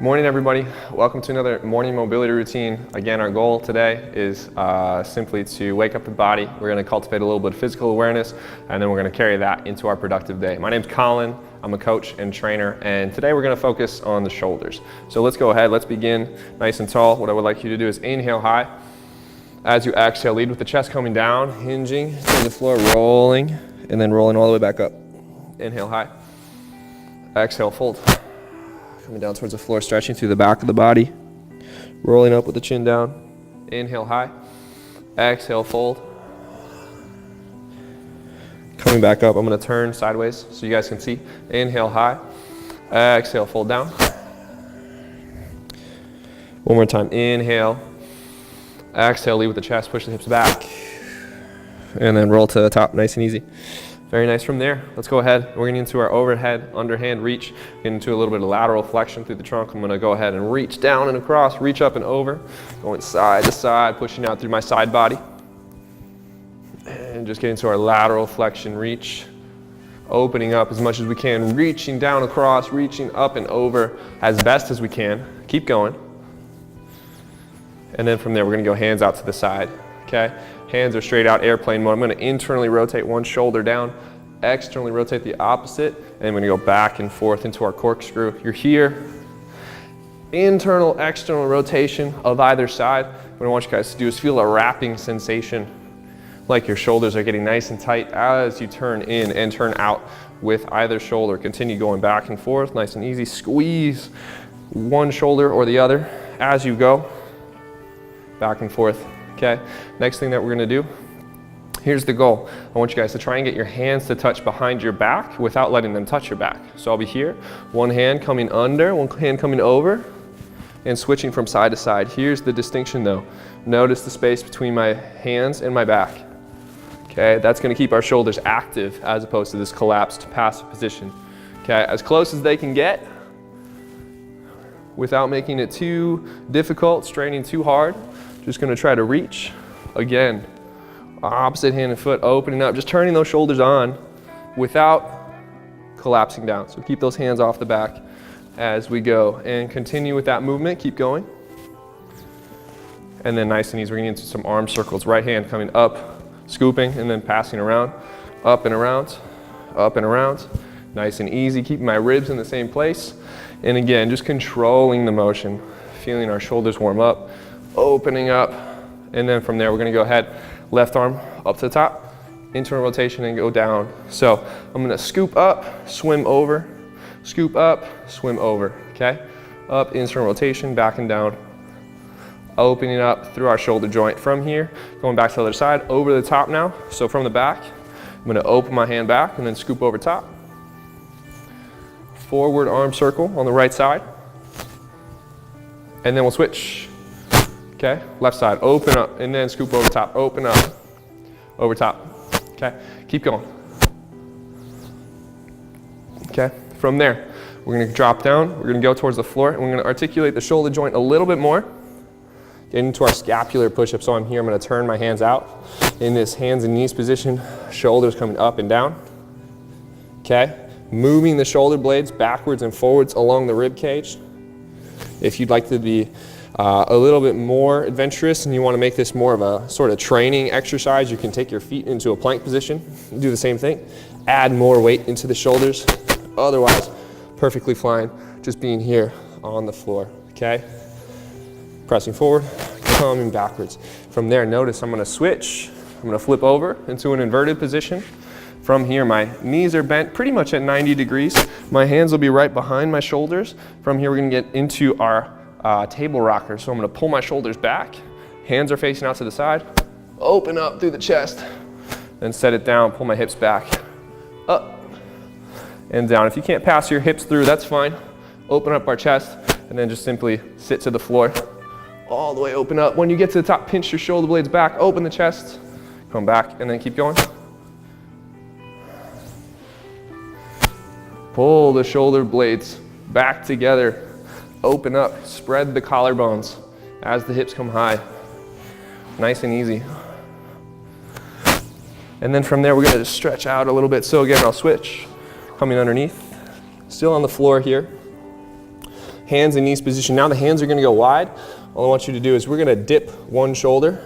Morning, everybody. Welcome to another morning mobility routine. Again, our goal today is simply to wake up the body. We're going to cultivate a little bit of physical awareness, and then we're going to carry that into our productive day. My name's Colin. I'm a coach and trainer, and today we're going to focus on the shoulders. So let's go ahead. Let's begin nice and tall. What I would like you to do is inhale high. As you exhale, lead with the chest coming down, hinging to the floor, rolling, and then rolling all the way back up. Inhale high. Exhale, fold. Coming down towards the floor, stretching through the back of the body. Rolling up with the chin down. Inhale high. Exhale, fold. Coming back up, I'm going to turn sideways so you guys can see. Inhale high. Exhale, fold down. One more time. Inhale. Exhale, lead with the chest, push the hips back. And then roll to the top, nice and easy. Very nice. From there, let's go ahead. We're getting into our overhead, underhand reach, getting into a little bit of lateral flexion through the trunk. I'm going to go ahead and reach down and across, reach up and over, going side to side, pushing out through my side body. And just getting to our lateral flexion reach, opening up as much as we can, reaching down across, reaching up and over as best as we can. Keep going. And then from there, we're going to go hands out to the side, okay? Hands are straight out, airplane mode. I'm going to internally rotate one shoulder down, externally rotate the opposite, and I'm going to go back and forth into our corkscrew. You're here. Internal, external rotation of either side. What I want you guys to do is feel a wrapping sensation, like your shoulders are getting nice and tight as you turn in and turn out with either shoulder. Continue going back and forth, nice and easy. Squeeze one shoulder or the other as you go. Back and forth. Okay, next thing that we're going to do, here's the goal. I want you guys to try and get your hands to touch behind your back without letting them touch your back. So I'll be here, one hand coming under, one hand coming over, and switching from side to side. Here's the distinction though. Notice the space between my hands and my back. Okay, that's going to keep our shoulders active as opposed to this collapsed passive position. Okay, as close as they can get without making it too difficult, straining too hard. Just going to try to reach. Again, opposite hand and foot opening up, just turning those shoulders on without collapsing down. So keep those hands off the back as we go and continue with that movement. Keep going. And then nice and easy, we're getting into some arm circles. Right hand coming up, scooping, and then passing around, up and around, up and around. Nice and easy, keeping my ribs in the same place. And again, just controlling the motion, feeling our shoulders warm up. Opening up, and then from there we're going to go ahead, left arm up to the top, internal rotation and go down. So I'm going to scoop up, swim over, scoop up, swim over, okay? Up, internal rotation, back and down. Opening up through our shoulder joint from here, going back to the other side, over the top now. So from the back, I'm going to open my hand back and then scoop over top. Forward arm circle on the right side. And then we'll switch. Okay, left side, open up, and then scoop over top, open up, over top. Okay, keep going. Okay, from there, we're gonna drop down, we're gonna go towards the floor, and we're gonna articulate the shoulder joint a little bit more. Get into our scapular push-up, so I'm here, I'm gonna turn my hands out in this hands and knees position, shoulders coming up and down. Okay, moving the shoulder blades backwards and forwards along the rib cage. If you'd like to be a little bit more adventurous and you want to make this more of a sort of training exercise, you can take your feet into a plank position, do the same thing, add more weight into the shoulders. Otherwise, perfectly fine just being here on the floor, okay? Pressing forward, coming backwards. From there, notice I'm going to switch. I'm going to flip over into an inverted position. From here, my knees are bent pretty much at 90 degrees. My hands will be right behind my shoulders. From here, we're going to get into our table rocker. So I'm going to pull my shoulders back, hands are facing out to the side, open up through the chest, then set it down, pull my hips back, up and down. If you can't pass your hips through, that's fine. Open up our chest and then just simply sit to the floor. All the way open up. When you get to the top, pinch your shoulder blades back, open the chest, come back and then keep going. Pull the shoulder blades back together. Open up, spread the collarbones as the hips come high. Nice and easy. And then from there, we're going to just stretch out a little bit. So again, I'll switch, coming underneath, still on the floor here. hands and knees position. Now the hands are gonna go wide. All I want you to do is we're gonna dip one shoulder.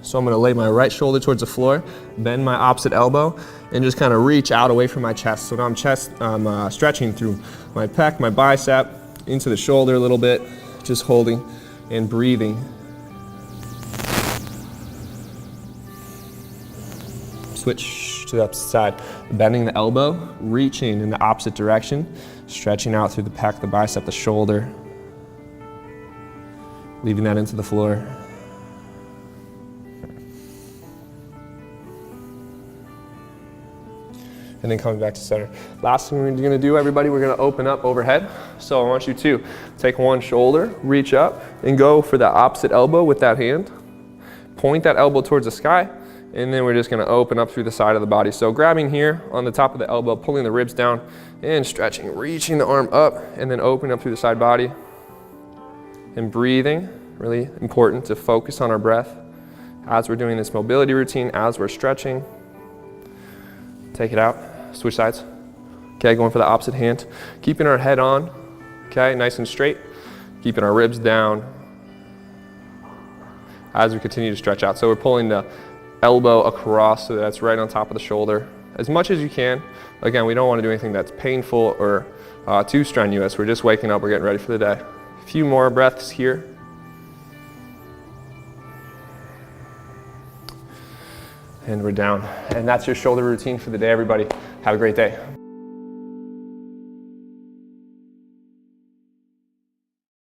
So I'm gonna lay my right shoulder towards the floor, bend my opposite elbow, and just kind of reach out away from my chest. So now I'm stretching through my pec, my bicep, into the shoulder a little bit, just holding and breathing. Switch to the opposite side, bending the elbow, reaching in the opposite direction, stretching out through the pec, the bicep, the shoulder, leaving that into the floor. And then coming back to center. Last thing we're gonna do, everybody, we're gonna open up overhead. So I want you to take one shoulder, reach up, and go for the opposite elbow with that hand. Point that elbow towards the sky, and then we're just gonna open up through the side of the body. So grabbing here on the top of the elbow, pulling the ribs down, and stretching, reaching the arm up, and then opening up through the side body. And breathing, really important to focus on our breath as we're doing this mobility routine, as we're stretching. Take it out. Switch sides. Okay, going for the opposite hand. Keeping our head on, okay, nice and straight. Keeping our ribs down as we continue to stretch out. So we're pulling the elbow across so that's right on top of the shoulder as much as you can. Again, we don't want to do anything that's painful or too strenuous. We're just waking up, we're getting ready for the day. A few more breaths here. And we're down. And that's your shoulder routine for the day, everybody. Have a great day.